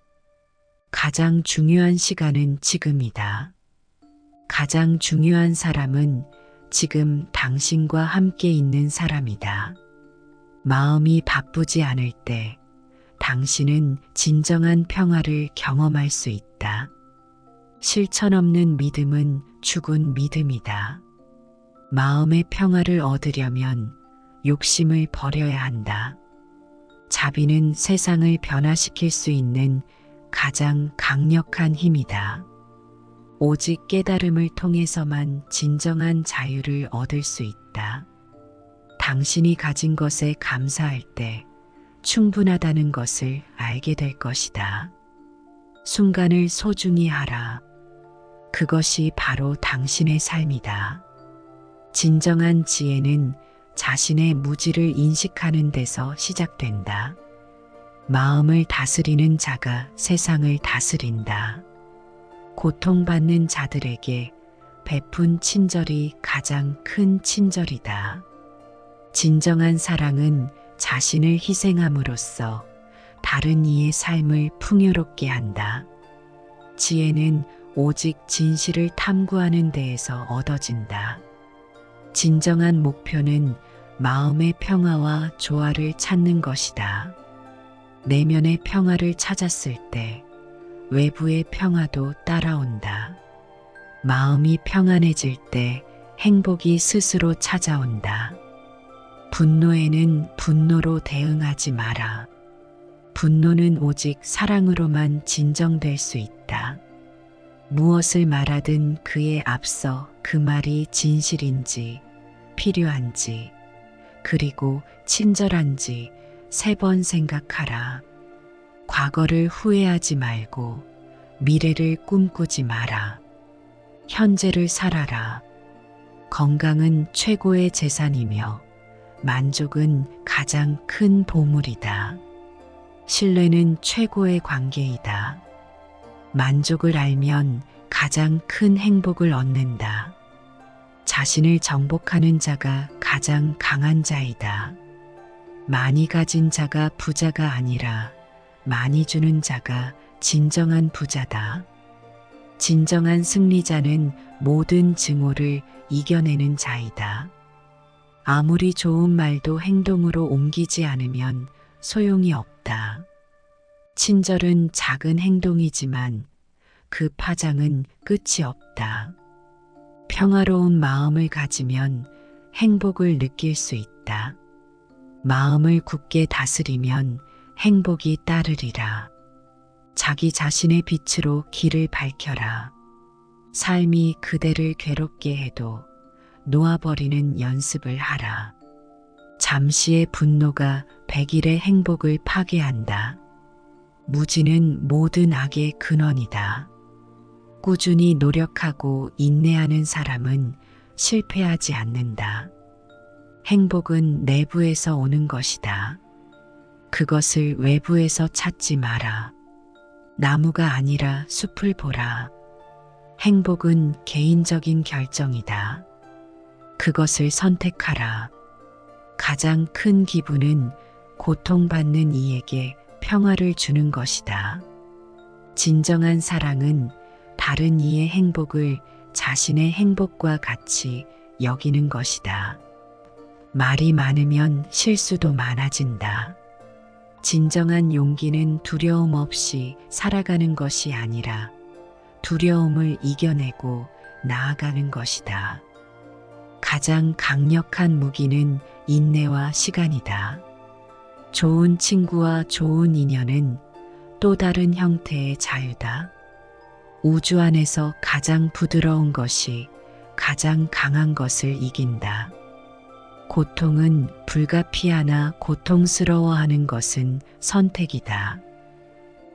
가장 중요한 시간은 지금이다. 가장 중요한 사람은 지금 당신과 함께 있는 사람이다. 마음이 바쁘지 않을 때 당신은 진정한 평화를 경험할 수 있다. 실천 없는 믿음은 죽은 믿음이다. 마음의 평화를 얻으려면 욕심을 버려야 한다. 자비는 세상을 변화시킬 수 있는 가장 강력한 힘이다. 오직 깨달음을 통해서만 진정한 자유를 얻을 수 있다. 당신이 가진 것에 감사할 때 충분하다는 것을 알게 될 것이다. 순간을 소중히 하라. 그것이 바로 당신의 삶이다. 진정한 지혜는 자신의 무지를 인식하는 데서 시작된다. 마음을 다스리는 자가 세상을 다스린다. 고통받는 자들에게 베푼 친절이 가장 큰 친절이다. 진정한 사랑은 자신을 희생함으로써 다른 이의 삶을 풍요롭게 한다. 지혜는 오직 진실을 탐구하는 데에서 얻어진다. 진정한 목표는 마음의 평화와 조화를 찾는 것이다. 내면의 평화를 찾았을 때 외부의 평화도 따라온다. 마음이 평안해질 때 행복이 스스로 찾아온다. 분노에는 분노로 대응하지 마라. 분노는 오직 사랑으로만 진정될 수 있다. 무엇을 말하든 그에 앞서 그 말이 진실인지, 필요한지, 그리고 친절한지 3번 생각하라. 과거를 후회하지 말고 미래를 꿈꾸지 마라. 현재를 살아라. 건강은 최고의 재산이며 만족은 가장 큰 보물이다. 신뢰는 최고의 관계이다. 만족을 알면 가장 큰 행복을 얻는다. 자신을 정복하는 자가 가장 강한 자이다. 많이 가진 자가 부자가 아니라 많이 주는 자가 진정한 부자다. 진정한 승리자는 모든 증오를 이겨내는 자이다. 아무리 좋은 말도 행동으로 옮기지 않으면 소용이 없다. 친절은 작은 행동이지만 그 파장은 끝이 없다. 평화로운 마음을 가지면 행복을 느낄 수 있다. 마음을 굳게 다스리면 행복이 따르리라. 자기 자신의 빛으로 길을 밝혀라. 삶이 그대를 괴롭게 해도 놓아버리는 연습을 하라. 잠시의 분노가 100일의 행복을 파괴한다. 무지는 모든 악의 근원이다. 꾸준히 노력하고 인내하는 사람은 실패하지 않는다. 행복은 내부에서 오는 것이다. 그것을 외부에서 찾지 마라. 나무가 아니라 숲을 보라. 행복은 개인적인 결정이다. 그것을 선택하라. 가장 큰 기분은 고통받는 이에게 평화를 주는 것이다. 진정한 사랑은 다른 이의 행복을 자신의 행복과 같이 여기는 것이다. 말이 많으면 실수도 많아진다. 진정한 용기는 두려움 없이 살아가는 것이 아니라 두려움을 이겨내고 나아가는 것이다. 가장 강력한 무기는 인내와 시간이다. 좋은 친구와 좋은 인연은 또 다른 형태의 자유다. 우주 안에서 가장 부드러운 것이 가장 강한 것을 이긴다. 고통은 불가피하나 고통스러워하는 것은 선택이다.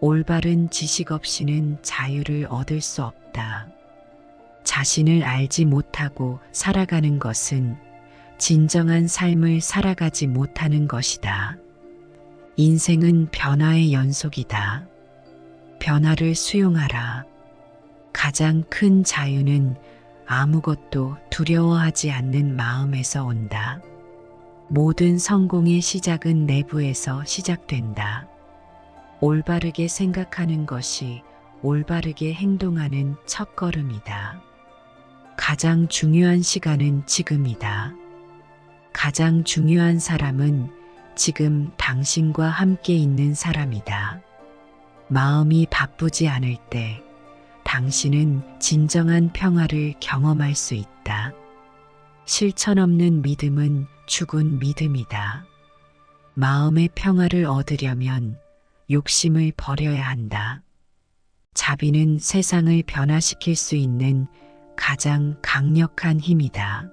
올바른 지식 없이는 자유를 얻을 수 없다. 자신을 알지 못하고 살아가는 것은 진정한 삶을 살아가지 못하는 것이다. 인생은 변화의 연속이다. 변화를 수용하라. 가장 큰 자유는 아무것도 두려워하지 않는 마음에서 온다. 모든 성공의 시작은 내부에서 시작된다. 올바르게 생각하는 것이 올바르게 행동하는 첫걸음이다. 가장 중요한 시간은 지금이다. 가장 중요한 사람은 지금 당신과 함께 있는 사람이다. 마음이 바쁘지 않을 때 당신은 진정한 평화를 경험할 수 있다. 실천 없는 믿음은 죽은 믿음이다. 마음의 평화를 얻으려면 욕심을 버려야 한다. 자비는 세상을 변화시킬 수 있는 가장 강력한 힘이다.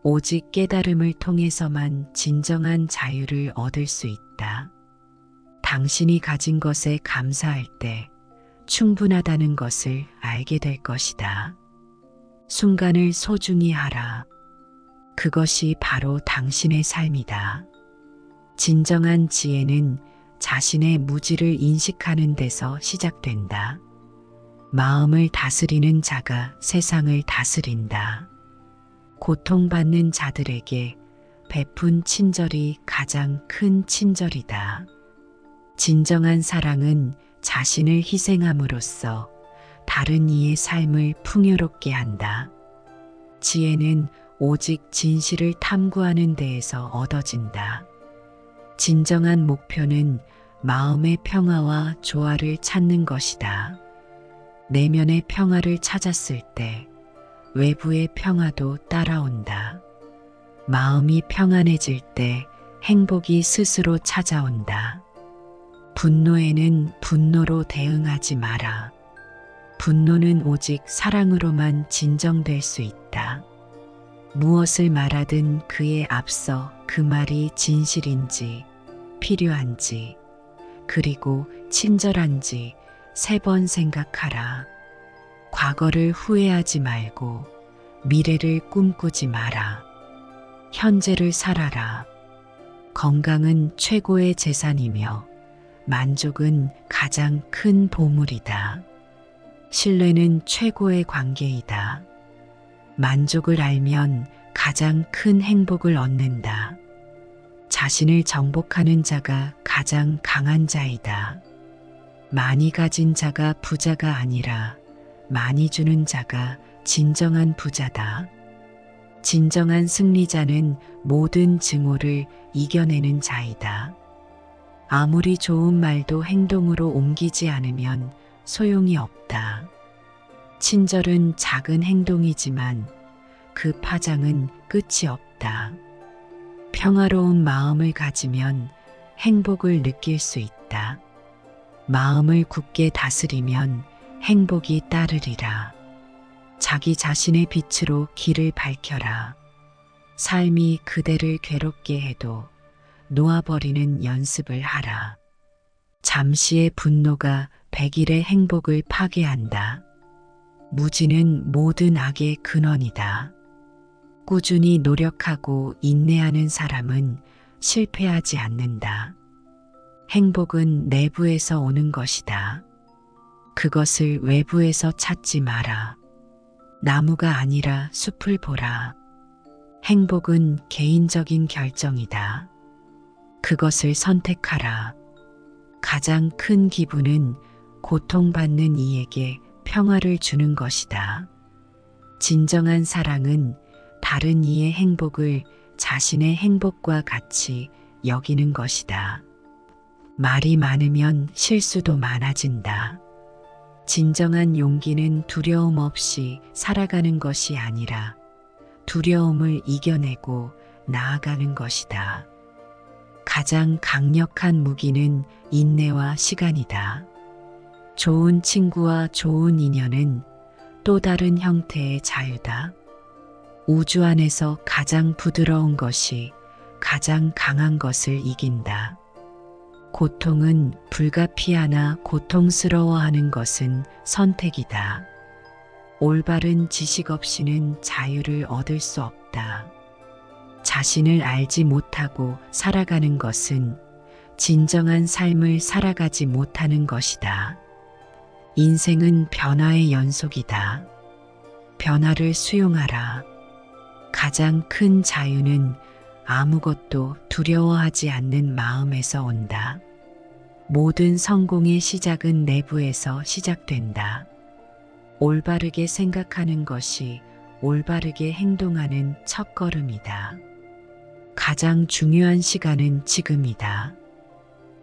오직 깨달음을 통해서만 진정한 자유를 얻을 수 있다. 당신이 가진 것에 감사할 때 충분하다는 것을 알게 될 것이다. 순간을 소중히 하라. 그것이 바로 당신의 삶이다. 진정한 지혜는 자신의 무지를 인식하는 데서 시작된다. 마음을 다스리는 자가 세상을 다스린다. 고통받는 자들에게 베푼 친절이 가장 큰 친절이다. 진정한 사랑은 자신을 희생함으로써 다른 이의 삶을 풍요롭게 한다. 지혜는 오직 진실을 탐구하는 데에서 얻어진다. 진정한 목표는 마음의 평화와 조화를 찾는 것이다. 내면의 평화를 찾았을 때 외부의 평화도 따라온다. 마음이 평안해질 때 행복이 스스로 찾아온다. 분노에는 분노로 대응하지 마라. 분노는 오직 사랑으로만 진정될 수 있다. 무엇을 말하든 그에 앞서 그 말이 진실인지, 필요한지, 그리고 친절한지 3번 생각하라. 과거를 후회하지 말고 미래를 꿈꾸지 마라. 현재를 살아라. 건강은 최고의 재산이며 만족은 가장 큰 보물이다. 신뢰는 최고의 관계이다. 만족을 알면 가장 큰 행복을 얻는다. 자신을 정복하는 자가 가장 강한 자이다. 많이 가진 자가 부자가 아니라 많이 주는 자가 진정한 부자다. 진정한 승리자는 모든 증오를 이겨내는 자이다. 아무리 좋은 말도 행동으로 옮기지 않으면 소용이 없다. 친절은 작은 행동이지만 그 파장은 끝이 없다. 평화로운 마음을 가지면 행복을 느낄 수 있다. 마음을 굳게 다스리면 행복이 따르리라. 자기 자신의 빛으로 길을 밝혀라. 삶이 그대를 괴롭게 해도 놓아버리는 연습을 하라. 잠시의 분노가 100일의 행복을 파괴한다. 무지는 모든 악의 근원이다. 꾸준히 노력하고 인내하는 사람은 실패하지 않는다. 행복은 내부에서 오는 것이다. 그것을 외부에서 찾지 마라. 나무가 아니라 숲을 보라. 행복은 개인적인 결정이다. 그것을 선택하라. 가장 큰 기분은 고통받는 이에게 평화를 주는 것이다. 진정한 사랑은 다른 이의 행복을 자신의 행복과 같이 여기는 것이다. 말이 많으면 실수도 많아진다. 진정한 용기는 두려움 없이 살아가는 것이 아니라 두려움을 이겨내고 나아가는 것이다. 가장 강력한 무기는 인내와 시간이다. 좋은 친구와 좋은 인연은 또 다른 형태의 자유다. 우주 안에서 가장 부드러운 것이 가장 강한 것을 이긴다. 고통은 불가피하나 고통스러워하는 것은 선택이다. 올바른 지식 없이는 자유를 얻을 수 없다. 자신을 알지 못하고 살아가는 것은 진정한 삶을 살아가지 못하는 것이다. 인생은 변화의 연속이다. 변화를 수용하라. 가장 큰 자유는 아무것도 두려워하지 않는 마음에서 온다. 모든 성공의 시작은 내부에서 시작된다. 올바르게 생각하는 것이 올바르게 행동하는 첫걸음이다. 가장 중요한 시간은 지금이다.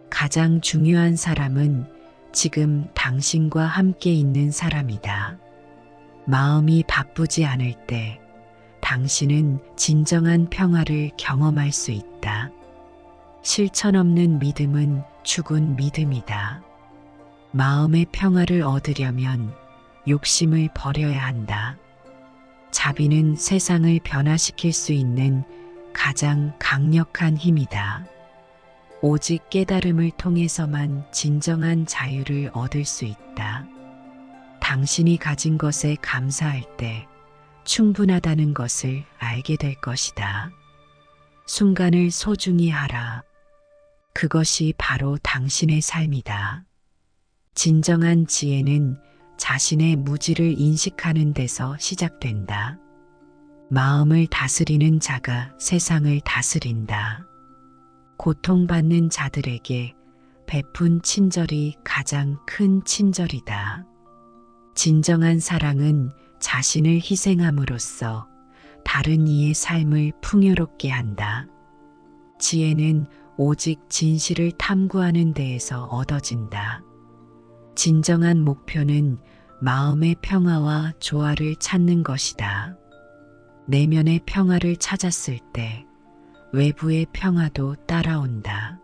가장 중요한 사람은 지금 당신과 함께 있는 사람이다. 마음이 바쁘지 않을 때 당신은 진정한 평화를 경험할 수 있다. 실천 없는 믿음은 죽은 믿음이다. 마음의 평화를 얻으려면 욕심을 버려야 한다. 자비는 세상을 변화시킬 수 있는 가장 강력한 힘이다. 오직 깨달음을 통해서만 진정한 자유를 얻을 수 있다. 당신이 가진 것에 감사할 때 충분하다는 것을 알게 될 것이다. 순간을 소중히 하라. 그것이 바로 당신의 삶이다. 진정한 지혜는 자신의 무지를 인식하는 데서 시작된다. 마음을 다스리는 자가 세상을 다스린다. 고통받는 자들에게 베푼 친절이 가장 큰 친절이다. 진정한 사랑은 자신을 희생함으로써 다른 이의 삶을 풍요롭게 한다. 지혜는 오직 진실을 탐구하는 데에서 얻어진다. 진정한 목표는 마음의 평화와 조화를 찾는 것이다. 내면의 평화를 찾았을 때 외부의 평화도 따라온다.